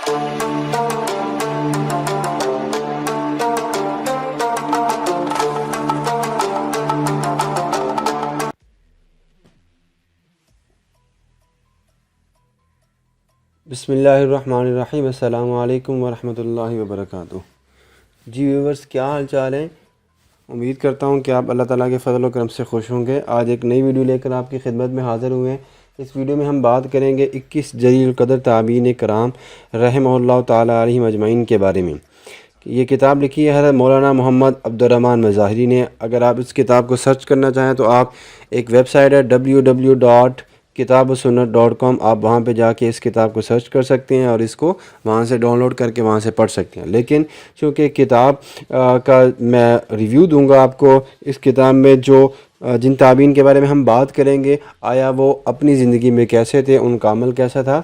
بسم اللہ الرحمن الرحیم۔ السلام علیکم ورحمۃ اللہ وبرکاتہ۔ جی ویورز، کیا حال چال ہیں؟ امید کرتا ہوں کہ آپ اللہ تعالیٰ کے فضل و کرم سے خوش ہوں گے۔ آج ایک نئی ویڈیو لے کر آپ کی خدمت میں حاضر ہوئے ہیں۔ اس ویڈیو میں ہم بات کریں گے 21 جلیل القدر تابعین کرام رحمہ اللہ تعالیٰ علیہم اجمعین کے بارے میں۔ یہ کتاب لکھی ہے حضرت مولانا محمد عبد الرحمن مظاہری نے۔ اگر آپ اس کتاب کو سرچ کرنا چاہیں تو آپ ایک ویب سائٹ ہے www.kitabsunnat.com، آپ وہاں پہ جا کے اس کتاب کو سرچ کر سکتے ہیں اور اس کو وہاں سے ڈاؤن لوڈ کر کے وہاں سے پڑھ سکتے ہیں۔ لیکن چونکہ کتاب کا میں ریویو دوں گا آپ کو، اس کتاب میں جو جن تابعین کے بارے میں ہم بات کریں گے، آیا وہ اپنی زندگی میں کیسے تھے، ان کا عمل کیسا تھا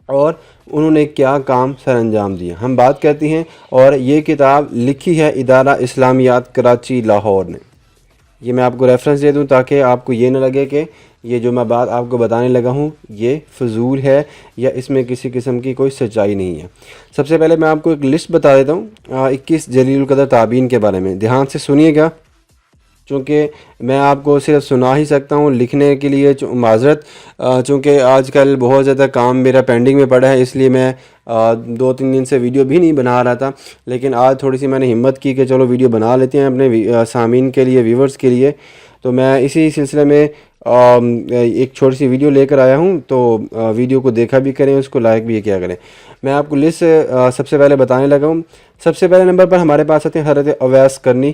اور انہوں نے کیا کام سر انجام دیا، ہم بات کرتے ہیں۔ اور یہ کتاب لکھی ہے ادارہ اسلامیات کراچی لاہور نے۔ یہ میں آپ کو ریفرنس دے دوں تاکہ آپ کو یہ نہ لگے کہ یہ جو میں بات آپ کو بتانے لگا ہوں یہ فضول ہے یا اس میں کسی قسم کی کوئی سچائی نہیں ہے۔ سب سے پہلے میں آپ کو ایک لسٹ بتا دیتا ہوں 21 جلیل القدر تابعین کے بارے میں۔ دھیان سے سنیے گا، چونکہ میں آپ کو صرف سنا ہی سکتا ہوں، لکھنے کے لیے معذرت، چونکہ آج کل بہت زیادہ کام میرا پینڈنگ میں پڑا ہے، اس لیے میں 2-3 دن سے ویڈیو بھی نہیں بنا رہا تھا۔ لیکن آج تھوڑی سی میں نے ہمت کی کہ چلو ویڈیو بنا لیتے ہیں اپنے سامعین کے لیے، ویورز کے لیے۔ تو میں اسی سلسلے میں ایک چھوٹی سی ویڈیو لے کر آیا ہوں، تو ویڈیو کو دیکھا بھی کریں، اس کو لائک بھی کیا کریں۔ میں آپ کو لسٹ سب سے پہلے بتانے لگا ہوں۔ سب سے پہلے نمبر پر ہمارے پاس آتے ہیں حضرت اویس کرنی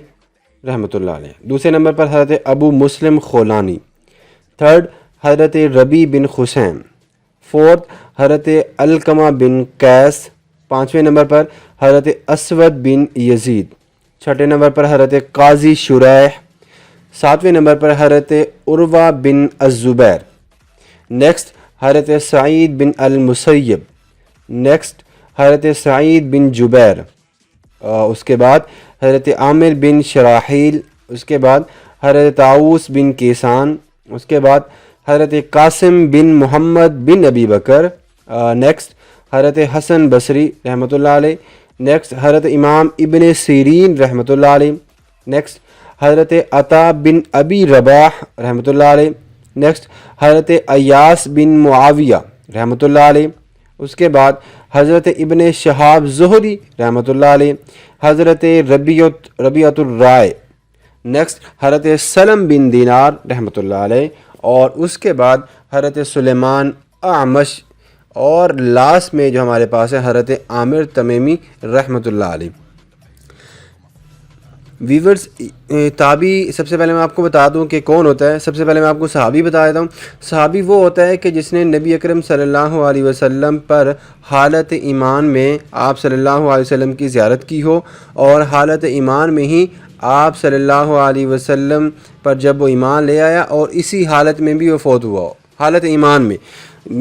رحمۃ اللہ علیہ۔ دوسرے نمبر پر حضرت ابو مسلم خولانی۔ تھرڈ حضرت ربیع بن خثیم۔ فورتھ حضرت علقمہ بن قیس۔ پانچویں نمبر پر حضرت اسود بن یزید۔ چھٹے نمبر پر حضرت قاضی شریح۔ ساتویں نمبر پر حضرت عروہ بن الزبیر۔ نیکسٹ حضرت سعید بن المسیب۔ نیکسٹ حضرت سعید بن جبیر۔ اس کے بعد حضرت عامر بن شراحیل۔ اس کے بعد حضرت طاؤس بن کیسان۔ اس کے بعد حضرت قاسم بن محمد بن ابی بکر۔ نیکسٹ حضرت حسن بصری رحمۃ اللہ علیہ۔ نیکسٹ حضرت امام ابن سیرین رحمۃ اللہ علیہ۔ نیکسٹ حضرت عطا بن ابی رباح رحمۃ اللہ علیہ۔ نیکسٹ حضرت ایاس بن معاویہ رحمۃ اللہ علیہ۔ اس کے بعد حضرت ابن شہاب زہری رحمۃ اللہ علیہ۔ حضرت ربیعۃ الرائے۔ نیکسٹ حضرت سلم بن دینار رحمۃ اللہ علیہ۔ اور اس کے بعد حضرت سلیمان اعمش، اور لاسٹ میں جو ہمارے پاس ہے حضرت عامر تمیمی رحمۃ اللہ علیہ۔ ویورز، تابعی سب سے پہلے میں آپ کو بتا دوں کہ کون ہوتا ہے۔ سب سے پہلے میں آپ کو صحابی بتا دیتا ہوں۔ صحابی وہ ہوتا ہے کہ جس نے نبی اکرم صلی اللہ علیہ وسلم پر حالت ایمان میں آپ صلی اللہ علیہ وسلم کی زیارت کی ہو، اور حالت ایمان میں ہی آپ صلی اللہ علیہ وسلم پر جب وہ ایمان لے آیا اور اسی حالت میں بھی وہ فوت ہوا ہو، حالت ایمان میں۔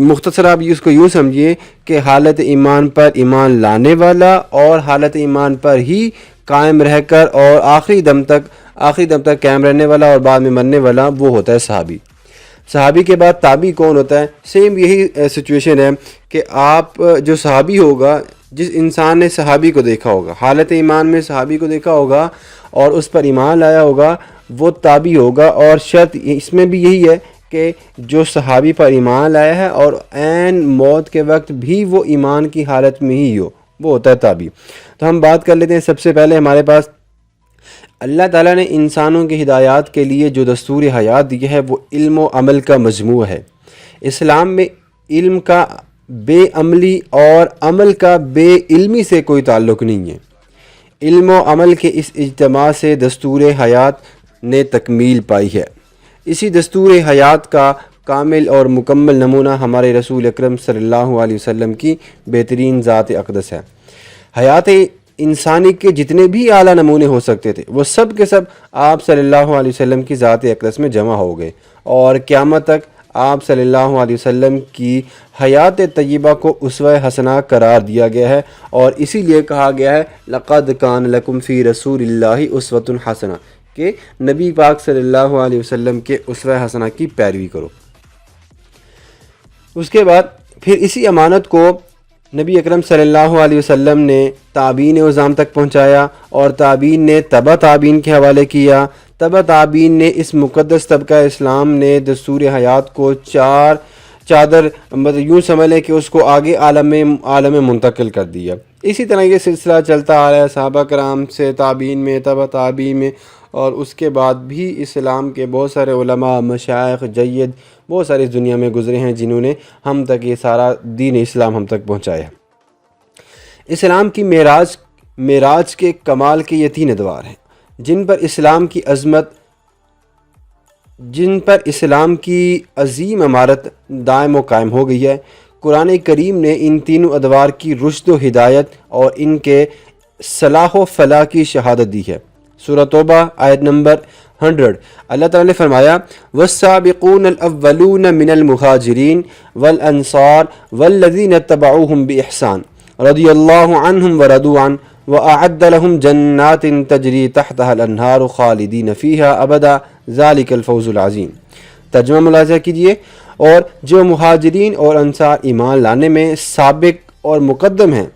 مختصر آپ اس کو یوں سمجھیے کہ حالت ایمان پر ایمان لانے والا اور حالت ایمان پر ہی قائم رہ کر اور آخری دم تک قائم رہنے والا اور بعد میں مرنے والا، وہ ہوتا ہے صحابی۔ صحابی کے بعد تابعی کون ہوتا ہے؟ سیم یہی سچویشن ہے کہ آپ جو صحابی ہوگا، جس انسان نے صحابی کو دیکھا ہوگا، حالت ایمان میں صحابی کو دیکھا ہوگا اور اس پر ایمان لایا ہوگا، وہ تابعی ہوگا۔ اور شرط اس میں بھی یہی ہے کہ جو صحابی پر ایمان لایا ہے اور عین موت کے وقت بھی وہ ایمان کی حالت میں ہی ہو، وہ ہوتا ہے تابعی۔ تو ہم بات کر لیتے ہیں۔ سب سے پہلے ہمارے پاس اللہ تعالیٰ نے انسانوں کی ہدایات کے لیے جو دستور حیات دی ہے وہ علم و عمل کا مجموعہ ہے۔ اسلام میں علم کا بے عملی اور عمل کا بے علمی سے کوئی تعلق نہیں ہے۔ علم و عمل کے اس اجتماع سے دستور حیات نے تکمیل پائی ہے۔ اسی دستور حیات کا کامل اور مکمل نمونہ ہمارے رسول اکرم صلی اللہ علیہ وسلم کی بہترین ذات اقدس ہے۔ حیات انسانی کے جتنے بھی اعلیٰ نمونے ہو سکتے تھے وہ سب کے سب آپ صلی اللہ علیہ وسلم کی ذات اقدس میں جمع ہو گئے، اور قیامت تک آپ صلی اللہ علیہ وسلم کی حیات طیبہ کو اسوہ حسنہ قرار دیا گیا ہے، اور اسی لیے کہا گیا ہے لقد کان لکم فی رسول اللہ اسوۃ حسنہ، کہ نبی پاک صلی اللہ علیہ وسلم کے اسوہ حسنہ کی پیروی کرو۔ اس کے بعد پھر اسی امانت کو نبی اکرم صلی اللہ علیہ وسلم نے تابعین عظام تک پہنچایا اور تابعین نے تبع تابعین کے حوالے کیا. تبع تابعین نے اس مقدس طبقہ اسلام نے دستور حیات کو چادر مطلب یوں سمجھ لیں کہ اس کو آگے عالم منتقل کر دیا. اسی طرح یہ سلسلہ چلتا آ رہا ہے صحابہ کرام سے، تابعین میں، تبع تابعین میں، اور اس کے بعد بھی اسلام کے بہت سارے علماء، مشائخ، جید بہت سارے اس دنیا میں گزرے ہیں جنہوں نے ہم تک یہ سارا دین اسلام ہم تک پہنچایا. اسلام کی معراج کے کمال کے یہ 3 ادوار ہیں جن پر اسلام کی عظیم عمارت دائم و قائم ہو گئی ہے. قرآن کریم نے ان تینوں ادوار کی رشد و ہدایت اور ان کے صلاح و فلاح کی شہادت دی ہے. سورہ توبہ آیت نمبر 100 اللہ تعالیٰ نے فرمایا وَالسَّابِقُونَ الْأَوَّلُونَ مِنَ الْمُهَاجِرِينَ وَالْأَنصَارِ وَالَّذِينَ اتَّبَعُوهُم بِإِحْسَانٍ رَضِيَ اللَّهُ عَنْهُمْ وَرَضُوا عَنْهُ وَأَعَدَّ لَهُمْ جَنَّاتٍ تَجْرِي تَحْتَهَا الْأَنْهَارُ خَالِدِينَ فِيهَا أَبَدًا ذَلِكَ الْفَوْزُ الْعَظِيمُ. ترجمہ ملاحظہ کیجئے. اور جو مہاجرین اور انصار ایمان لانے میں سابق اور مقدم ہیں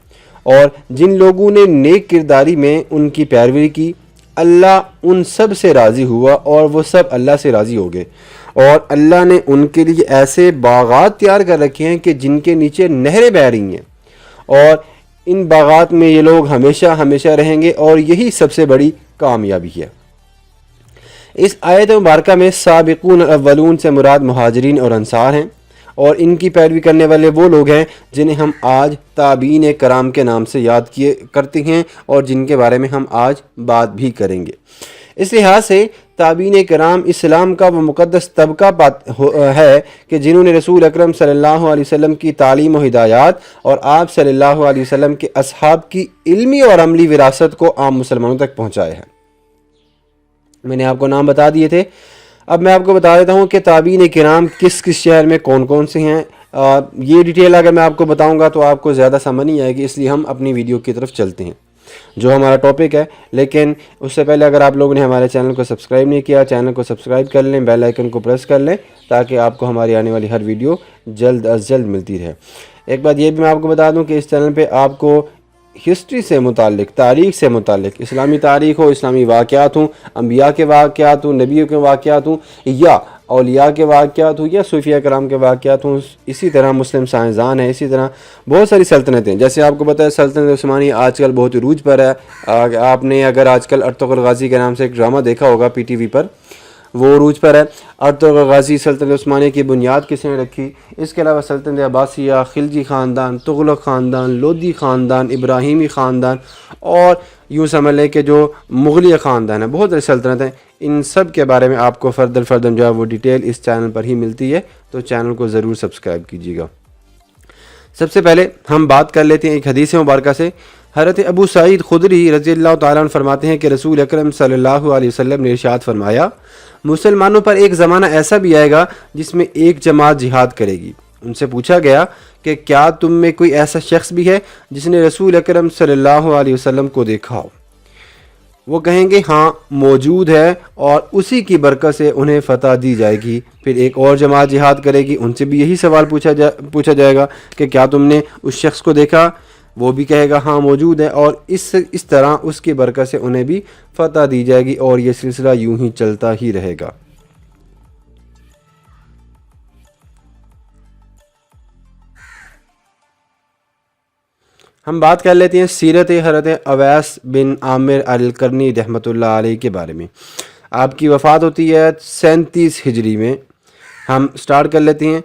اور جن لوگوں نے نیک کرداری میں ان کی پیروی کی، اللہ ان سب سے راضی ہوا اور وہ سب اللہ سے راضی ہو گئے. اور اللہ نے ان کے لیے ایسے باغات تیار کر رکھے ہیں کہ جن کے نیچے نہریں بہہ رہی ہیں، اور ان باغات میں یہ لوگ ہمیشہ ہمیشہ رہیں گے، اور یہی سب سے بڑی کامیابی ہے. اس آیت مبارکہ میں سابقون الاولون سے مراد مہاجرین اور انصار ہیں، اور ان کی پیروی کرنے والے وہ لوگ ہیں جنہیں ہم آج تابعین کرام کے نام سے یاد کرتے ہیں اور جن کے بارے میں ہم آج بات بھی کریں گے. اس لحاظ سے تابعین کرام اسلام کا وہ مقدس طبقہ ہے کہ جنہوں نے رسول اکرم صلی اللہ علیہ وسلم کی تعلیم و ہدایات اور آپ صلی اللہ علیہ وسلم کے اصحاب کی علمی اور عملی وراثت کو عام مسلمانوں تک پہنچایا ہے. میں نے آپ کو نام بتا دیے تھے. اب میں آپ کو بتا دیتا ہوں کہ تابعین کرام کس کس شہر میں کون کون سے ہیں. یہ ڈیٹیل اگر میں آپ کو بتاؤں گا تو آپ کو زیادہ سمجھ نہیں آئے گی، اس لیے ہم اپنی ویڈیو کی طرف چلتے ہیں جو ہمارا ٹاپک ہے. لیکن اس سے پہلے اگر آپ لوگوں نے ہمارے چینل کو سبسکرائب نہیں کیا، چینل کو سبسکرائب کر لیں، بیل آئیکن کو پریس کر لیں تاکہ آپ کو ہماری آنے والی ہر ویڈیو جلد از جلد ملتی رہے. ایک بات یہ بھی میں آپ کو بتا دوں کہ اس چینل پہ آپ کو ہسٹری سے متعلق، تاریخ سے متعلق، اسلامی تاریخ ہو، اسلامی واقعات ہوں، انبیاء کے واقعات ہوں، نبیوں کے واقعات ہوں، یا اولیاء کے واقعات ہوں، یا صوفیہ کرام کے واقعات ہوں، اسی طرح مسلم سائنسدان ہیں، اسی طرح بہت ساری سلطنتیں. جیسے آپ کو پتہ ہے سلطنت عثمانی آج کل بہت عروج پر ہے. آپ نے اگر آج کل ارطغرل غازی کے نام سے ایک ڈرامہ دیکھا ہوگا پی ٹی وی پر، وہ عروج پر ہے. ارطغرل غازی سلطنت عثمانیہ کی بنیاد کس نے رکھی؟ اس کے علاوہ سلطنت عباسیہ، خلجی خاندان، تغلق خاندان، لودھی خاندان، ابراہیمی خاندان، اور یوں سمجھ لیں کہ جو مغلیہ خاندان ہے، بہت ساری سلطنتیں. ان سب کے بارے میں آپ کو فردن جو ہے وہ ڈیٹیل اس چینل پر ہی ملتی ہے، تو چینل کو ضرور سبسکرائب کیجیے گا. سب سے پہلے ہم بات کر لیتے ہیں ایک حدیث مبارکہ سے. حضرت ابو سعید خدری رضی اللہ تعالیٰ عنہ فرماتے ہیں کہ رسول اکرم صلی اللہ علیہ وسلم نے ارشاد فرمایا مسلمانوں پر ایک زمانہ ایسا بھی آئے گا جس میں ایک جماعت جہاد کرے گی. ان سے پوچھا گیا کہ کیا تم میں کوئی ایسا شخص بھی ہے جس نے رسول اکرم صلی اللہ علیہ وسلم کو دیکھا ہو؟ وہ کہیں گے ہاں موجود ہے، اور اسی کی برکت سے انہیں فتح دی جائے گی. پھر ایک اور جماعت جہاد کرے گی، ان سے بھی یہی سوال پوچھا جائے گا کہ کیا تم نے اس شخص کو دیکھا؟ وہ بھی کہے گا ہاں موجود ہے، اور اس طرح اس کی برکت سے انہیں بھی فتح دی جائے گی، اور یہ سلسلہ یوں ہی چلتا ہی رہے گا. ہم بات کر لیتے ہیں سیرت حضرت اویس بن عامر القرنی رحمۃ اللہ علیہ کے بارے میں. آپ کی وفات ہوتی ہے 37 ہجری میں. ہم سٹارٹ کر لیتے ہیں.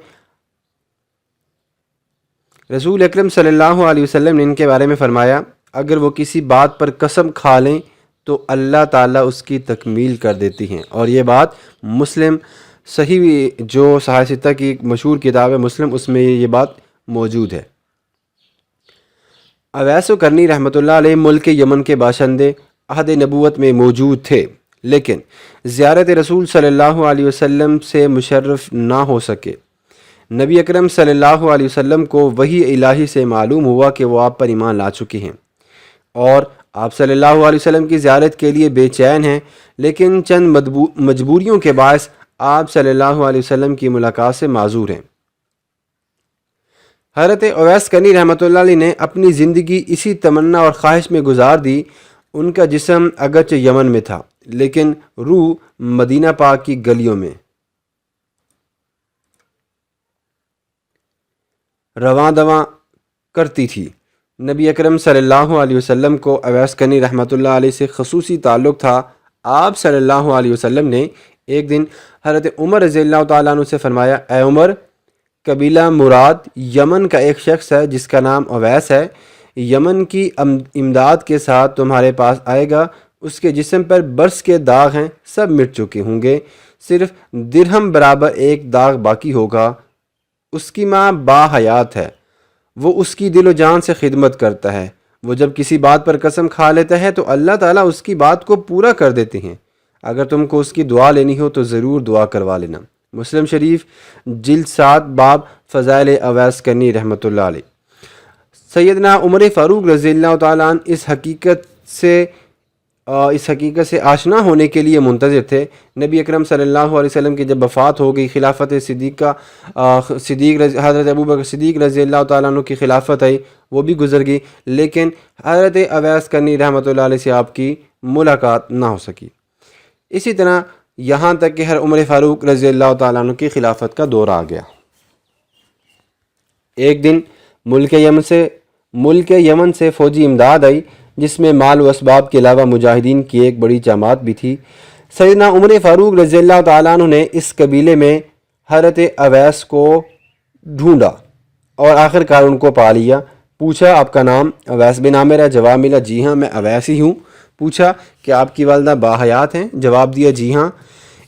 رسول اکرم صلی اللہ علیہ وسلم نے ان کے بارے میں فرمایا اگر وہ کسی بات پر قسم کھا لیں تو اللہ تعالیٰ اس کی تکمیل کر دیتی ہیں. اور یہ بات مسلم صحیح جو صحاح ستہ کی مشہور کتاب ہے مسلم، اس میں یہ بات موجود ہے. اویس قرنی رحمۃ اللہ علیہ ملک یمن کے باشندے عہد نبوت میں موجود تھے، لیکن زیارت رسول صلی اللہ علیہ وسلم سے مشرف نہ ہو سکے. نبی اکرم صلی اللہ علیہ وسلم کو وحی الہی سے معلوم ہوا کہ وہ آپ پر ایمان لا چکے ہیں اور آپ صلی اللہ علیہ وسلم کی زیارت کے لیے بے چین ہیں، لیکن چند مجبوریوں کے باعث آپ صلی اللہ علیہ وسلم کی ملاقات سے معذور ہیں. حضرت اویس کرنی رحمۃ اللہ علیہ نے اپنی زندگی اسی تمنا اور خواہش میں گزار دی۔ ان کا جسم اگرچہ یمن میں تھا لیکن روح مدینہ پاک کی گلیوں میں رواں دواں کرتی تھی۔ نبی اکرم صلی اللہ علیہ وسلم کو اویس کرنی رحمۃ اللہ علیہ سے خصوصی تعلق تھا۔ آپ صلی اللہ علیہ وسلم نے ایک دن حضرت عمر رضی اللہ تعالیٰ عنہ سے فرمایا، اے عمر، قبیلہ مراد یمن کا ایک شخص ہے جس کا نام اویس ہے، یمن کی امداد کے ساتھ تمہارے پاس آئے گا۔ اس کے جسم پر برس کے داغ ہیں، سب مٹ چکے ہوں گے، صرف درہم برابر ایک داغ باقی ہوگا۔ اس کی ماں با حیات ہے، وہ اس کی دل و جان سے خدمت کرتا ہے۔ وہ جب کسی بات پر قسم کھا لیتا ہے تو اللہ تعالیٰ اس کی بات کو پورا کر دیتے ہیں۔ اگر تم کو اس کی دعا لینی ہو تو ضرور دعا کروا لینا۔ مسلم شریف جلد 7 باب فضائل اویس کرنی رحمۃ اللہ علیہ۔ سیدنا عمر فاروق رضی اللہ تعالیٰ عنہ اس حقیقت سے آشنا ہونے کے لیے منتظر تھے۔ نبی اکرم صلی اللہ علیہ وسلم کی جب وفات ہو گئی، خلافت حضرت ابوبکر صدیق رضی اللہ تعالیٰ عنہ کی خلافت آئی، وہ بھی گزر گئی، لیکن حضرت اویس کرنی رحمۃ اللہ علیہ سے آپ کی ملاقات نہ ہو سکی۔ اسی طرح یہاں تک کہ عمر فاروق رضی اللہ تعالیٰ عنہ کی خلافت کا دور آ گیا۔ ایک دن ملک یمن سے فوجی امداد آئی جس میں مال و اسباب کے علاوہ مجاہدین کی ایک بڑی جماعت بھی تھی۔ سیدنا عمر فاروق رضی اللہ تعالیٰ عنہ نے اس قبیلے میں حضرت اویس کو ڈھونڈا اور آخر کار ان کو پا لیا۔ پوچھا، آپ کا نام اویس بن عامر ہے؟ جواب ملا، جی ہاں میں اویس ہی ہوں۔ پوچھا کہ آپ کی والدہ باحیات ہیں؟ جواب دیا، جی ہاں۔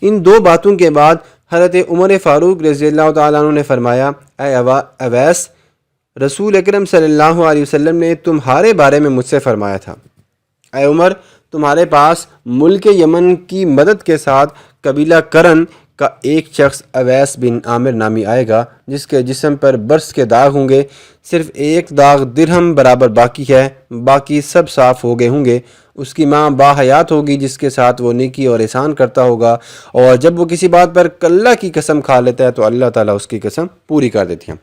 ان 2 باتوں کے بعد حضرت عمر فاروق رضی اللہ تعالیٰ عنہ نے فرمایا، اے اویس، رسول اکرم صلی اللہ علیہ وسلم نے تمہارے بارے میں مجھ سے فرمایا تھا، اے عمر، تمہارے پاس ملک یمن کی مدد کے ساتھ قبیلہ کرن کا ایک شخص اویس بن عامر نامی آئے گا جس کے جسم پر برس کے داغ ہوں گے، صرف ایک داغ درہم برابر باقی ہے، باقی سب صاف ہو گئے ہوں گے۔ اس کی ماں با حیات ہوگی جس کے ساتھ وہ نیکی اور احسان کرتا ہوگا، اور جب وہ کسی بات پر اللہ کی قسم کھا لیتا ہے تو اللہ تعالیٰ اس کی قسم پوری کر دیتی ہے۔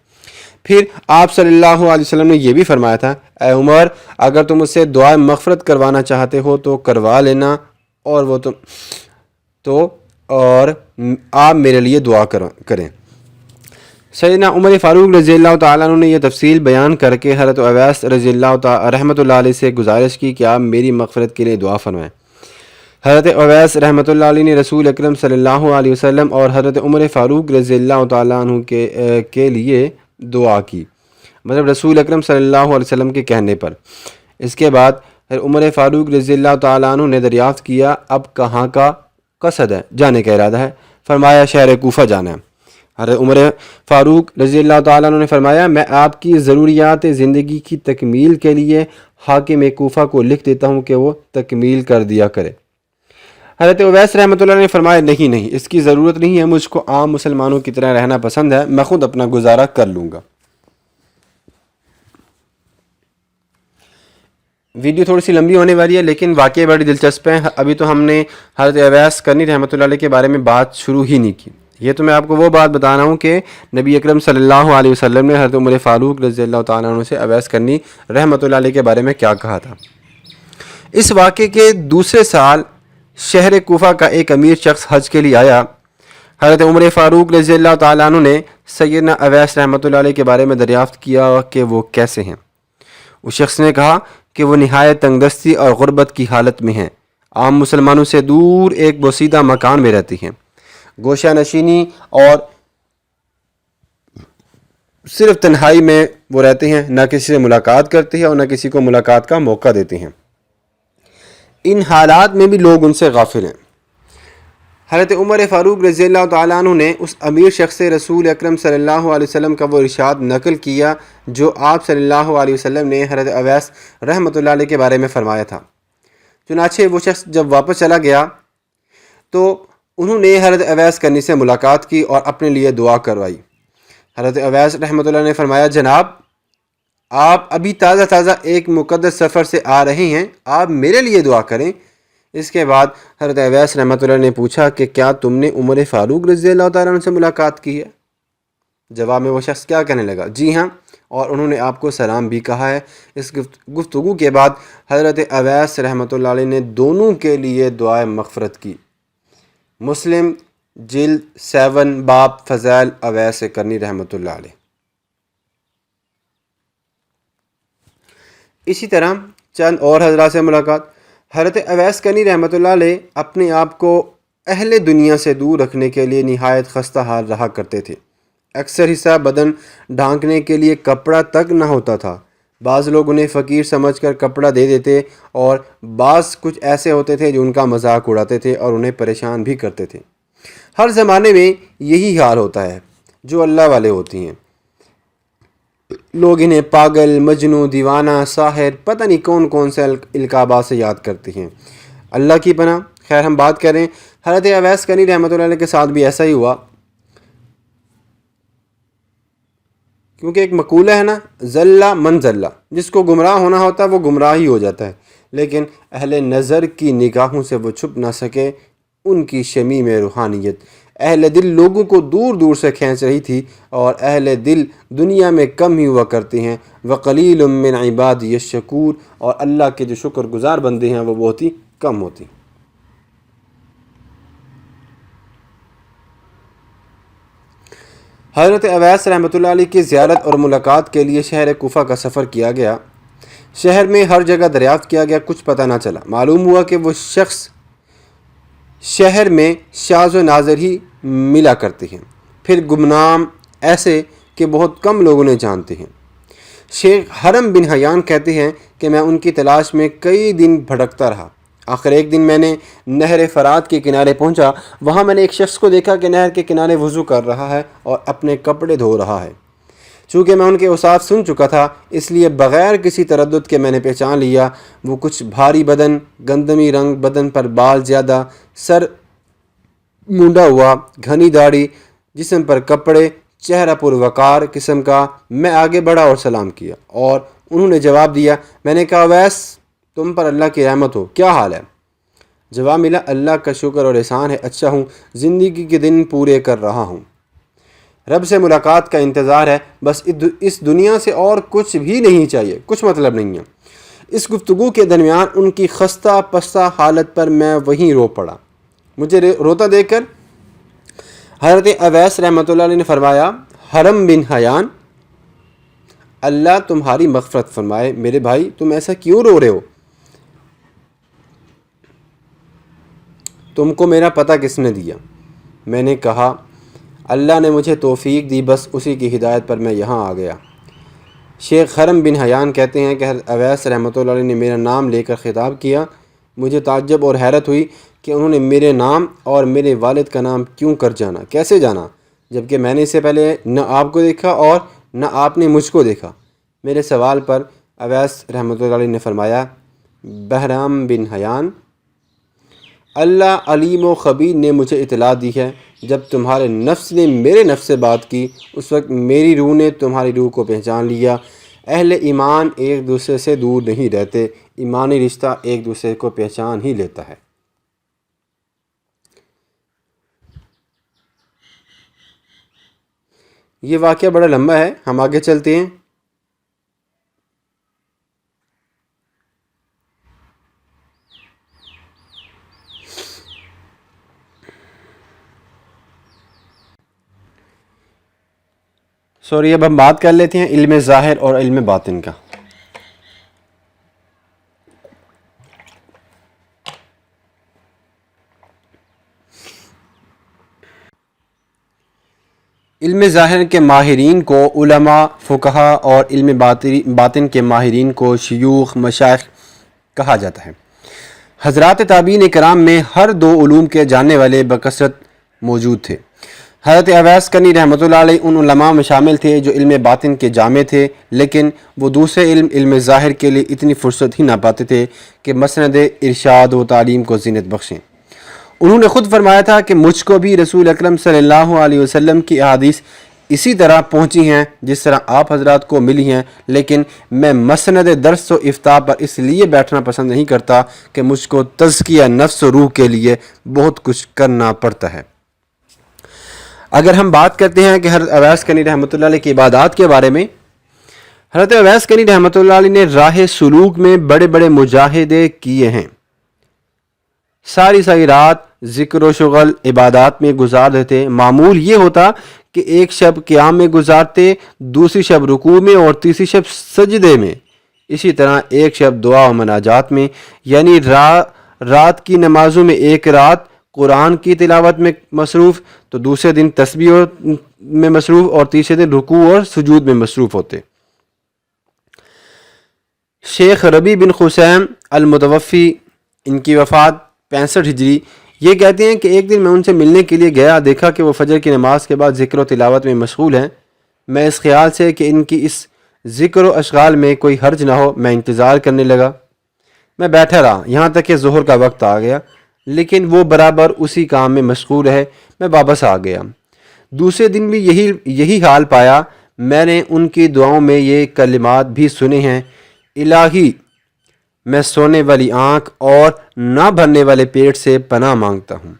پھر آپ صلی اللہ علیہ وسلم نے یہ بھی فرمایا تھا، اے عمر، اگر تم اس سے دعائے مغفرت کروانا چاہتے ہو تو کروا لینا، اور آپ میرے لیے دعا کریں۔ سیدنا عمر فاروق رضی اللہ تعالیٰ عنہ نے یہ تفصیل بیان کر کے حضرت اویس رضی اللہ رحمۃ اللہ علیہ سے گزارش کی کہ آپ میری مغفرت کے لیے دعا فرمائیں۔ حضرت اویس رحمۃ اللہ علیہ نے رسول اکرم صلی اللہ علیہ وسلم اور حضرت عمر فاروق رضی اللہ تعالیٰ عنہ کے لیے دعا کی، مطلب رسول اکرم صلی اللہ علیہ وسلم کے کہنے پر۔ اس کے بعد عمر فاروق رضی اللہ تعالیٰ عنہ نے دریافت کیا، اب کہاں کا قصد ہے، جانے کا ارادہ ہے؟ فرمایا شہر کوفہ جانا ہے۔ حضرت عمر فاروق رضی اللہ تعالیٰ عنہ نے فرمایا، میں آپ کی ضروریات زندگی کی تکمیل کے لیے حاکم کوفہ کو لکھ دیتا ہوں کہ وہ تکمیل کر دیا کرے۔ حضرت اویس رحمۃ اللہ نے فرمایا، نہیں، اس کی ضرورت نہیں ہے، مجھ کو عام مسلمانوں کی طرح رہنا پسند ہے، میں خود اپنا گزارا کر لوں گا۔ ویڈیو تھوڑی سی لمبی ہونے والی ہے لیکن واقعی بڑی دلچسپ ہے۔ ابھی تو ہم نے حضرت اویس کرنی رحمۃ اللہ علیہ کے بارے میں بات شروع ہی نہیں کی۔ یہ تو میں آپ کو وہ بات بتا رہا ہوں کہ نبی اکرم صلی اللہ علیہ وسلم نے حضرت عمر فاروق رضی اللہ تعالیٰ عنہ سے اویس کرنی رحمۃ اللہ علیہ کے بارے میں کیا کہا تھا۔ اس واقعے کے دوسرے سال شہر کوفہ کا ایک امیر شخص حج کے لیے آیا۔ حضرت عمر فاروق رضی اللہ تعالیٰ عنہ نے سیدنا اویس رحمۃ اللہ علیہ کے بارے میں دریافت کیا کہ وہ کیسے ہیں۔ اس شخص نے کہا کہ وہ نہایت تنگ دستی اور غربت کی حالت میں ہیں، عام مسلمانوں سے دور ایک بوسیدہ مکان میں رہتی ہیں، گوشہ نشینی اور صرف تنہائی میں وہ رہتے ہیں، نہ کسی سے ملاقات کرتے ہیں اور نہ کسی کو ملاقات کا موقع دیتے ہیں۔ ان حالات میں بھی لوگ ان سے غافل ہیں۔ حضرت عمر فاروق رضی اللہ تعالیٰ عنہ نے اس امیر شخص سے رسول اکرم صلی اللہ علیہ وسلم کا وہ ارشاد نقل کیا جو آپ صلی اللہ علیہ وسلم نے حضرت اویس رحمۃ اللہ علیہ کے بارے میں فرمایا تھا۔ چنانچہ وہ شخص جب واپس چلا گیا تو انہوں نے حضرت اویس کرنی سے ملاقات کی اور اپنے لیے دعا کروائی۔ حضرت اویس رحمۃ اللہ نے فرمایا، جناب، آپ ابھی تازہ ایک مقدس سفر سے آ رہے ہیں، آپ میرے لیے دعا کریں۔ اس کے بعد حضرت اویس رحمۃ اللہ نے پوچھا کہ کیا تم نے عمر فاروق رضی اللہ تعالیٰ عنہ سے ملاقات کی ہے؟ جواب میں وہ شخص کیا کہنے لگا، جی ہاں، اور انہوں نے آپ کو سلام بھی کہا ہے۔ اس گفتگو کے بعد حضرت اویس رحمۃ اللہ علیہ نے دونوں کے لیے دعائے مغفرت کی۔ مسلم جلد 7 باب فضائل اویس کرنی رحمۃ اللہ علیہ۔ اسی طرح چند اور حضرات سے ملاقات۔ حضرت اویس کرنی رحمۃ اللہ علیہ اپنے آپ کو اہل دنیا سے دور رکھنے کے لیے نہایت خستہ حال رہا کرتے تھے۔ اکثر حصہ بدن ڈھانکنے کے لیے کپڑا تک نہ ہوتا تھا۔ بعض لوگ انہیں فقیر سمجھ کر کپڑا دے دیتے اور بعض کچھ ایسے ہوتے تھے جو ان کا مذاق اڑاتے تھے اور انہیں پریشان بھی کرتے تھے۔ ہر زمانے میں یہی حال ہوتا ہے۔ جو اللہ والے ہوتی ہیں لوگ انہیں پاگل، مجنوں، دیوانہ، ساحر، پتہ نہیں کون کون سے القابات سے یاد کرتے ہیں۔ اللہ کی پناہ۔ خیر ہم بات کریں حضرت اویس کرنی رحمۃ اللہ علیہ کے ساتھ بھی ایسا ہی ہوا، کیونکہ ایک مقولہ ہے نا، ذلہ من ذلہ، جس کو گمراہ ہونا ہوتا ہے وہ گمراہ ہی ہو جاتا ہے، لیکن اہل نظر کی نگاہوں سے وہ چھپ نہ سکے ان کی شمیم روحانیت اہل دل لوگوں کو دور دور سے کھینچ رہی تھی، اور اہل دل دنیا میں کم ہی ہوا کرتے ہیں۔ وَقَلِيلٌ مِّنْ عِبَادِيَ الشَّكُورُ، اور اللہ کے جو شکر گزار بندے ہیں وہ بہت ہی کم ہوتی۔ حضرت اویس رحمۃ اللہ علیہ کی زیارت اور ملاقات کے لیے شہر کوفہ کا سفر کیا گیا۔ شہر میں ہر جگہ دریافت کیا گیا، کچھ پتہ نہ چلا۔ معلوم ہوا کہ وہ شخص شہر میں شاذ و نادر ہی ملا کرتے ہیں، پھر گمنام ایسے کہ بہت کم لوگ انہیں جانتے ہیں۔ شیخ حرم بن حیان کہتے ہیں کہ میں ان کی تلاش میں کئی دن بھٹکتا رہا۔ آخر ایک دن میں نے نہر فرات کے کنارے پہنچا۔ وہاں میں نے ایک شخص کو دیکھا کہ نہر کے کنارے وضو کر رہا ہے اور اپنے کپڑے دھو رہا ہے۔ چونکہ میں ان کے اوصاف سن چکا تھا، اس لیے بغیر کسی تردد کے میں نے پہچان لیا۔ وہ کچھ بھاری بدن، گندمی رنگ، بدن پر بال زیادہ، سر مونڈا ہوا، گھنی داڑھی، جسم پر کپڑے، چہرہ پر وقار قسم کا۔ میں آگے بڑھا اور سلام کیا اور انہوں نے جواب دیا۔ میں نے کہا اویس تم پر اللہ کی رحمت ہو، کیا حال ہے؟ جواب ملا اللہ کا شکر اور احسان ہے، اچھا ہوں، زندگی کے دن پورے کر رہا ہوں، رب سے ملاقات کا انتظار ہے، بس اس دنیا سے اور کچھ بھی نہیں چاہیے، کچھ مطلب نہیں ہے۔ اس گفتگو کے درمیان ان کی خستہ پستہ حالت پر میں وہیں رو پڑا۔ مجھے روتا دیکھ کر حضرت اویس رحمۃ اللہ علیہ نے فرمایا، حرم بن حیان، اللہ تمہاری مغفرت فرمائے، میرے بھائی تم ایسا کیوں رو رہے ہو؟ تم کو میرا پتہ کس نے دیا؟ میں نے کہا اللہ نے مجھے توفیق دی، بس اسی کی ہدایت پر میں یہاں آ گیا۔ شیخ حرم بن حیان کہتے ہیں کہ حضرت اویس رحمۃ اللہ علیہ نے میرا نام لے کر خطاب کیا۔ مجھے تعجب اور حیرت ہوئی کہ انہوں نے میرے نام اور میرے والد کا نام کیوں کر جانا، کیسے جانا، جبکہ میں نے اس سے پہلے نہ آپ کو دیکھا اور نہ آپ نے مجھ کو دیکھا۔ میرے سوال پر اویس رحمۃ اللہ علیہ نے فرمایا، بہرام بن حیان، اللہ علیم و خبیر نے مجھے اطلاع دی ہے، جب تمہارے نفس نے میرے نفس سے بات کی اس وقت میری روح نے تمہاری روح کو پہچان لیا۔ اہل ایمان ایک دوسرے سے دور نہیں رہتے، ایمانی رشتہ ایک دوسرے کو پہچان ہی لیتا ہے۔ یہ واقعہ بڑا لمبا ہے، ہم آگے چلتے ہیں۔ اب ہم بات کر لیتے ہیں علم ظاہر اور علم باطن کا۔ علم ظاہر کے ماہرین کو علماء، فقہاء اور علم باطن کے ماہرین کو شیوخ، مشائخ کہا جاتا ہے۔ حضرات تابعین کرام میں ہر دو علوم کے جاننے والے بکثرت موجود تھے۔ حضرت اویس کرنی رحمۃ اللہ علیہ ان علماء میں شامل تھے جو علم باطن کے جامع تھے، لیکن وہ دوسرے علم ظاہر کے لیے اتنی فرصت ہی نہ پاتے تھے کہ مسند ارشاد و تعلیم کو زینت بخشیں۔ انہوں نے خود فرمایا تھا کہ مجھ کو بھی رسول اکرم صلی اللہ علیہ وسلم کی احادیث اسی طرح پہنچی ہیں جس طرح آپ حضرات کو ملی ہیں، لیکن میں مسند درس و افتاء پر اس لیے بیٹھنا پسند نہیں کرتا کہ مجھ کو تزکیہ نفس و روح کے لیے بہت کچھ کرنا پڑتا ہے۔ اگر ہم بات کرتے ہیں کہ حضرت اویس کرنی رحمۃ اللہ علیہ کی عبادات کے بارے میں، حضرت اویس کرنی رحمۃ اللہ علیہ نے راہ سلوک میں بڑے بڑے مجاہدے کیے ہیں. ساری رات ذکر و شغل عبادات میں گزار دیتے. معمول یہ ہوتا کہ ایک شب قیام میں گزارتے، دوسری شب رکوع میں اور تیسری شب سجدے میں. اسی طرح ایک شب دعا و مناجات میں، یعنی رات کی نمازوں میں ایک رات قرآن کی تلاوت میں مصروف، تو دوسرے دن تسبیح میں مصروف اور تیسرے دن رکوع اور سجود میں مصروف ہوتے. شیخ ربیع بن خثیم المتوفی، ان کی وفات 65 ہجری، یہ کہتے ہیں کہ ایک دن میں ان سے ملنے کے لیے گیا، دیکھا کہ وہ فجر کی نماز کے بعد ذکر و تلاوت میں مشغول ہیں. میں اس خیال سے کہ ان کی اس ذکر و اشغال میں کوئی حرج نہ ہو، میں انتظار کرنے لگا. میں بیٹھا رہا یہاں تک کہ ظہر کا وقت آ گیا، لیکن وہ برابر اسی کام میں مشغول رہے. میں واپس آ گیا. دوسرے دن بھی یہی حال پایا. میں نے ان کی دعاؤں میں یہ کلمات بھی سنے ہیں: الہی، میں سونے والی آنکھ اور نہ بھرنے والے پیٹ سے پناہ مانگتا ہوں.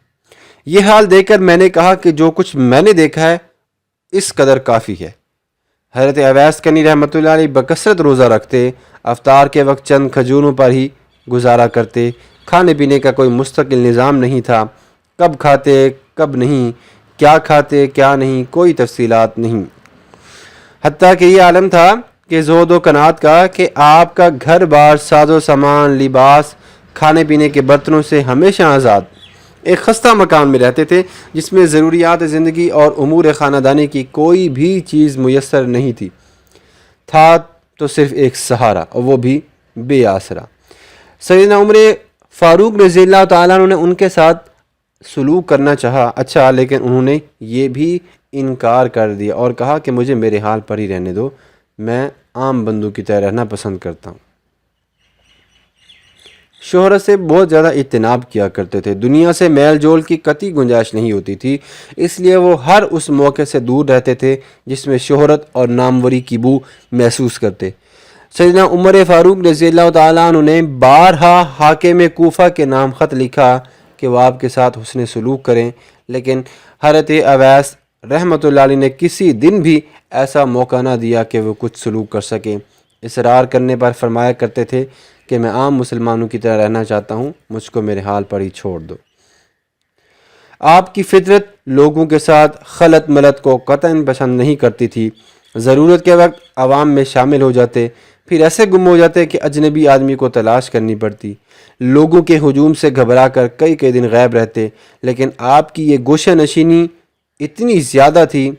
یہ حال دیکھ کر میں نے کہا کہ جو کچھ میں نے دیکھا ہے اس قدر کافی ہے. حضرت اویس کرنی رحمۃ اللہ علیہ بکثرت روزہ رکھتے. افطار کے وقت چند کھجوروں پر ہی گزارا کرتے. کھانے پینے کا کوئی مستقل نظام نہیں تھا. کب کھاتے کب نہیں، کیا کھاتے کیا نہیں، کوئی تفصیلات نہیں. حتیٰ کہ یہ عالم تھا کہ زہد و قناعت کا کہ آپ کا گھر بار، ساز و سامان، لباس، کھانے پینے کے برتنوں سے ہمیشہ آزاد ایک خستہ مکان میں رہتے تھے، جس میں ضروریات زندگی اور امور خانہ دانی کی کوئی بھی چیز میسر نہیں تھی. تھا تو صرف ایک سہارا، اور وہ بھی بے آسرا. سیدنا عمر فاروق رضی اللہ تعالیٰ عنہ نے ان کے ساتھ سلوک کرنا چاہا، اچھا، لیکن انہوں نے یہ بھی انکار کر دیا اور کہا کہ مجھے میرے حال پر ہی رہنے دو، میں عام بندوں کی طرح رہنا پسند کرتا ہوں. شہرت سے بہت زیادہ اجتناب کیا کرتے تھے. دنیا سے میل جول کی قطعی گنجائش نہیں ہوتی تھی، اس لیے وہ ہر اس موقع سے دور رہتے تھے جس میں شہرت اور ناموری کی بو محسوس کرتے. سیدنا عمر فاروق رضی اللہ تعالیٰ عنہ نے بارہا حاکم کوفہ کے نام خط لکھا کہ وہ آپ کے ساتھ حسن سلوک کریں، لیکن حضرت اویس رحمۃ اللہ علیہ نے کسی دن بھی ایسا موقع نہ دیا کہ وہ کچھ سلوک کر سکیں. اصرار کرنے پر فرمایا کرتے تھے کہ میں عام مسلمانوں کی طرح رہنا چاہتا ہوں، مجھ کو میرے حال پر ہی چھوڑ دو. آپ کی فطرت لوگوں کے ساتھ خلط ملط کو قطعاً پسند نہیں کرتی تھی. ضرورت کے وقت عوام میں شامل ہو جاتے، پھر ایسے گم ہو جاتے کہ اجنبی آدمی کو تلاش کرنی پڑتی. لوگوں کے ہجوم سے گھبرا کر کئی دن غائب رہتے، لیکن آپ کی یہ گوشہ نشینی اتنی زیادہ تھی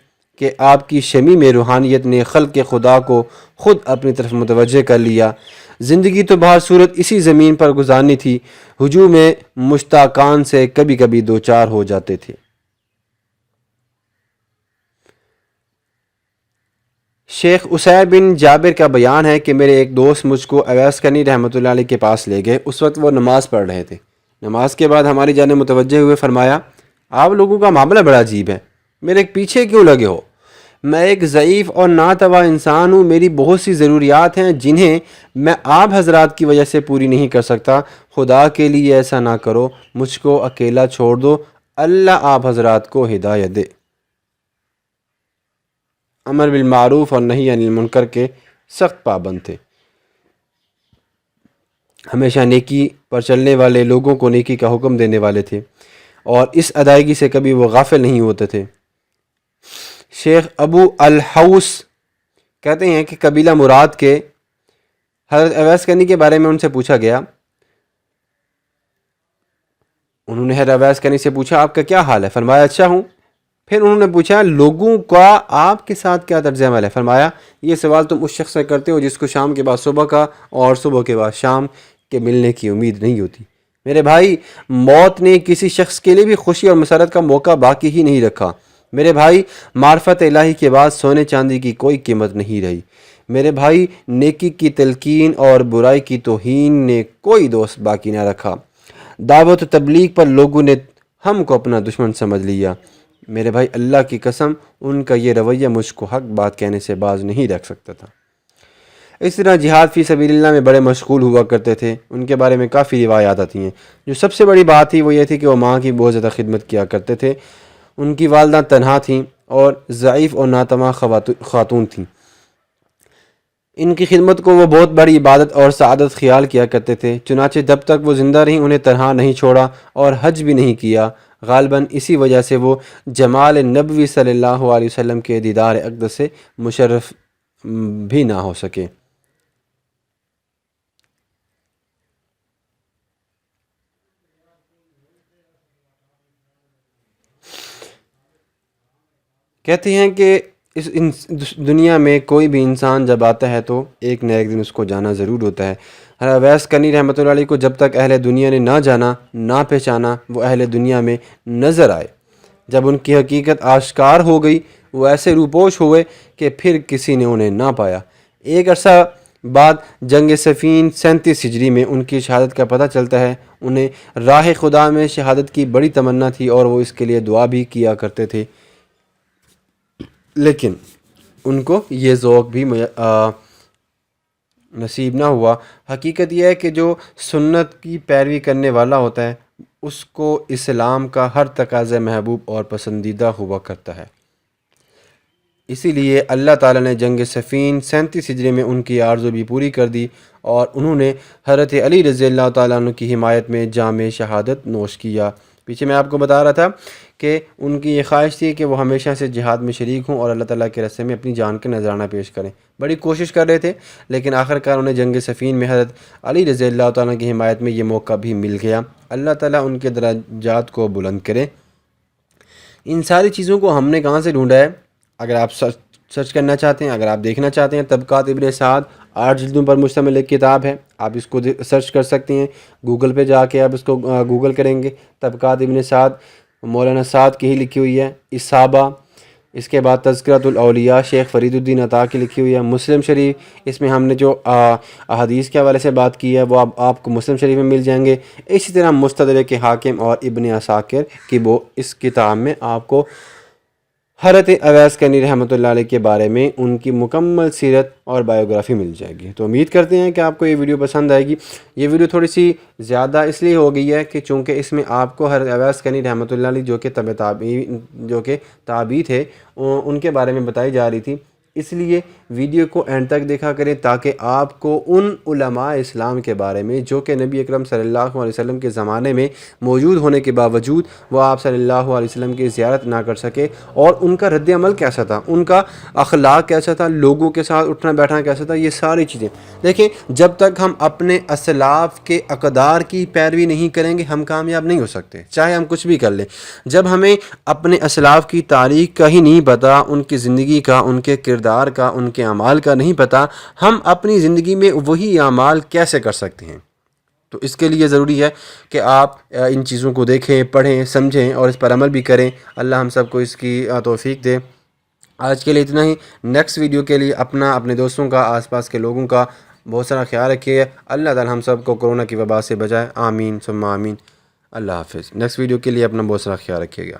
کہ آپ کی شمیم روحانیت نے خلق خدا کو خود اپنی طرف متوجہ کر لیا. زندگی تو بہر صورت اسی زمین پر گزارنی تھی. ہجوم مشتاقان سے کبھی دو چار ہو جاتے تھے. شیخ اسیر بن جابر کا بیان ہے کہ میرے ایک دوست مجھ کو اویس کرنی رحمۃ اللہ علیہ کے پاس لے گئے. اس وقت وہ نماز پڑھ رہے تھے. نماز کے بعد ہماری جانب متوجہ ہوئے فرمایا: آپ لوگوں کا معاملہ بڑا عجیب ہے، میرے پیچھے کیوں لگے ہو؟ میں ایک ضعیف اور ناتواں انسان ہوں. میری بہت سی ضروریات ہیں جنہیں میں آپ حضرات کی وجہ سے پوری نہیں کر سکتا. خدا کے لیے ایسا نہ کرو، مجھ کو اکیلا چھوڑ دو. اللہ آپ حضرات کو ہدایت دے. امر بالمعروف اور نہی عن المنکر کے سخت پابند تھے. ہمیشہ نیکی پر چلنے والے، لوگوں کو نیکی کا حکم دینے والے تھے، اور اس ادائیگی سے کبھی وہ غافل نہیں ہوتے تھے. شیخ ابو الحوث کہتے ہیں کہ قبیلہ مراد کے حضرت اویس کرنی کے بارے میں ان سے پوچھا گیا. انہوں نے حضرت اویس کرنی سے پوچھا: آپ کا کیا حال ہے؟ فرمایا: اچھا ہوں. پھر انہوں نے پوچھا: لوگوں کا آپ کے ساتھ کیا طرز عمل ہے؟ فرمایا: یہ سوال تم اس شخص سے کرتے ہو جس کو شام کے بعد صبح کا اور صبح کے بعد شام کے ملنے کی امید نہیں ہوتی. میرے بھائی، موت نے کسی شخص کے لیے بھی خوشی اور مسرت کا موقع باقی ہی نہیں رکھا. میرے بھائی، معرفت الہی کے بعد سونے چاندی کی کوئی قیمت نہیں رہی. میرے بھائی، نیکی کی تلقین اور برائی کی توہین نے کوئی دوست باقی نہ رکھا. دعوت و تبلیغ پر لوگوں نے ہم کو اپنا دشمن سمجھ لیا. میرے بھائی، اللہ کی قسم، ان کا یہ رویہ مجھ کو حق بات کہنے سے باز نہیں رکھ سکتا تھا. اس طرح جہاد فی سبیل اللہ میں بڑے مشغول ہوا کرتے تھے. ان کے بارے میں کافی روایات آتی ہیں. جو سب سے بڑی بات تھی وہ یہ تھی کہ وہ ماں کی بہت زیادہ خدمت کیا کرتے تھے. ان کی والدہ تنہا تھیں اور ضعیف اور ناتواں خاتون تھیں. ان کی خدمت کو وہ بہت بڑی عبادت اور سعادت خیال کیا کرتے تھے، چنانچہ جب تک وہ زندہ رہیں انہیں تنہا نہیں چھوڑا اور حج بھی نہیں کیا۔ غالباً اسی وجہ سے وہ جمال نبوی صلی اللہ علیہ وسلم کے دیدار اقدس سے مشرف بھی نہ ہو سکے۔ کہتے ہیں کہ اس دنیا میں کوئی بھی انسان جب آتا ہے تو ایک نہ ایک دن اس کو جانا ضرور ہوتا ہے۔ اویس کرنی رحمۃ اللہ علیہ کو جب تک اہل دنیا نے نہ جانا، نہ پہچانا، وہ اہل دنیا میں نظر آئے۔ جب ان کی حقیقت آشکار ہو گئی، وہ ایسے روپوش ہوئے کہ پھر کسی نے انہیں نہ پایا۔ ایک عرصہ بعد جنگ صفین 37 ہجری میں ان کی شہادت کا پتہ چلتا ہے۔ انہیں راہ خدا میں شہادت کی بڑی تمنا تھی اور وہ اس کے لیے دعا بھی کیا کرتے تھے، لیکن ان کو یہ ذوق بھی نصیب نہ ہوا۔ حقیقت یہ ہے کہ جو سنت کی پیروی کرنے والا ہوتا ہے اس کو اسلام کا ہر تقاضا محبوب اور پسندیدہ ہوا کرتا ہے۔ اسی لیے اللہ تعالیٰ نے جنگ صفین 37 ہجری میں ان کی آرزو بھی پوری کر دی اور انہوں نے حضرت علی رضی اللہ تعالیٰ عنہ کی حمایت میں جام شہادت نوش کیا۔ پیچھے میں آپ کو بتا رہا تھا کہ ان کی یہ خواہش تھی کہ وہ ہمیشہ سے جہاد میں شریک ہوں اور اللہ تعالیٰ کے راستے میں اپنی جان کا نذرانہ پیش کریں۔ بڑی کوشش کر رہے تھے، لیکن آخرکار انہیں جنگ صفین میں حضرت علی رضی اللہ تعالیٰ کی حمایت میں یہ موقع بھی مل گیا۔ اللہ تعالیٰ ان کے درجات کو بلند کرے۔ ان ساری چیزوں کو ہم نے کہاں سے ڈھونڈا ہے؟ اگر آپ سرچ کرنا چاہتے ہیں، اگر آپ دیکھنا چاہتے ہیں، طبقات ابن سعد 8 جلدوں پر مشتمل ایک کتاب ہے، آپ اس کو سرچ کر سکتے ہیں۔ گوگل پہ جا کے آپ اس کو گوگل کریں گے، طبقات ابن سعد مولانا سعد کی ہی لکھی ہوئی ہے۔ اصابہ، اس کے بعد تذکرۃ الاولیاء شیخ فرید الدین عطا کی لکھی ہوئی ہے۔ مسلم شریف، اس میں ہم نے جو احادیث کے حوالے سے بات کی ہے وہ آپ کو مسلم شریف میں مل جائیں گے۔ اسی طرح مستدرک حاکم اور ابن عساکر کی وہ اس کتاب میں آپ کو حضرت اویس کرنی رحمۃ اللہ علیہ کے بارے میں ان کی مکمل سیرت اور بائیوگرافی مل جائے گی۔ تو امید کرتے ہیں کہ آپ کو یہ ویڈیو پسند آئے گی۔ یہ ویڈیو تھوڑی سی زیادہ اس لیے ہو گئی ہے کہ چونکہ اس میں آپ کو حضرت اویس کرنی رحمۃ اللہ علیہ جو کہ تابعی تھے ان کے بارے میں بتائی جا رہی تھی، اس لیے ویڈیو کو اینڈ تک دیکھا کریں تاکہ آپ کو ان علماء اسلام کے بارے میں جو کہ نبی اکرم صلی اللہ علیہ وسلم کے زمانے میں موجود ہونے کے باوجود وہ آپ صلی اللہ علیہ وسلم کی زیارت نہ کر سکے، اور ان کا رد عمل کیسا تھا، ان کا اخلاق کیسا تھا، لوگوں کے ساتھ اٹھنا بیٹھنا کیسا تھا، یہ ساری چیزیں دیکھیں۔ جب تک ہم اپنے اسلاف کے اقدار کی پیروی نہیں کریں گے ہم کامیاب نہیں ہو سکتے، چاہے ہم کچھ بھی کر لیں۔ جب ہمیں اپنے اسلاف کی تاریخ کا ہی نہیں پتہ، ان کی زندگی کا، ان کے کردار کا، ان کے اعمال کا نہیں پتہ، ہم اپنی زندگی میں وہی اعمال کیسے کر سکتے ہیں؟ تو اس کے لیے ضروری ہے کہ آپ ان چیزوں کو دیکھیں، پڑھیں، سمجھیں اور اس پر عمل بھی کریں۔ اللہ ہم سب کو اس کی توفیق دے۔ آج کے لیے اتنا ہی۔ نیکسٹ ویڈیو کے لیے اپنے دوستوں کا، آس پاس کے لوگوں کا بہت سارا خیال رکھیے۔ اللہ تعالی ہم سب کو کورونا کی وبا سے بچائے، آمین ثم آمین۔ اللہ حافظ۔ نیکسٹ ویڈیو کے لیے اپنا بہت سارا خیال رکھیے گا۔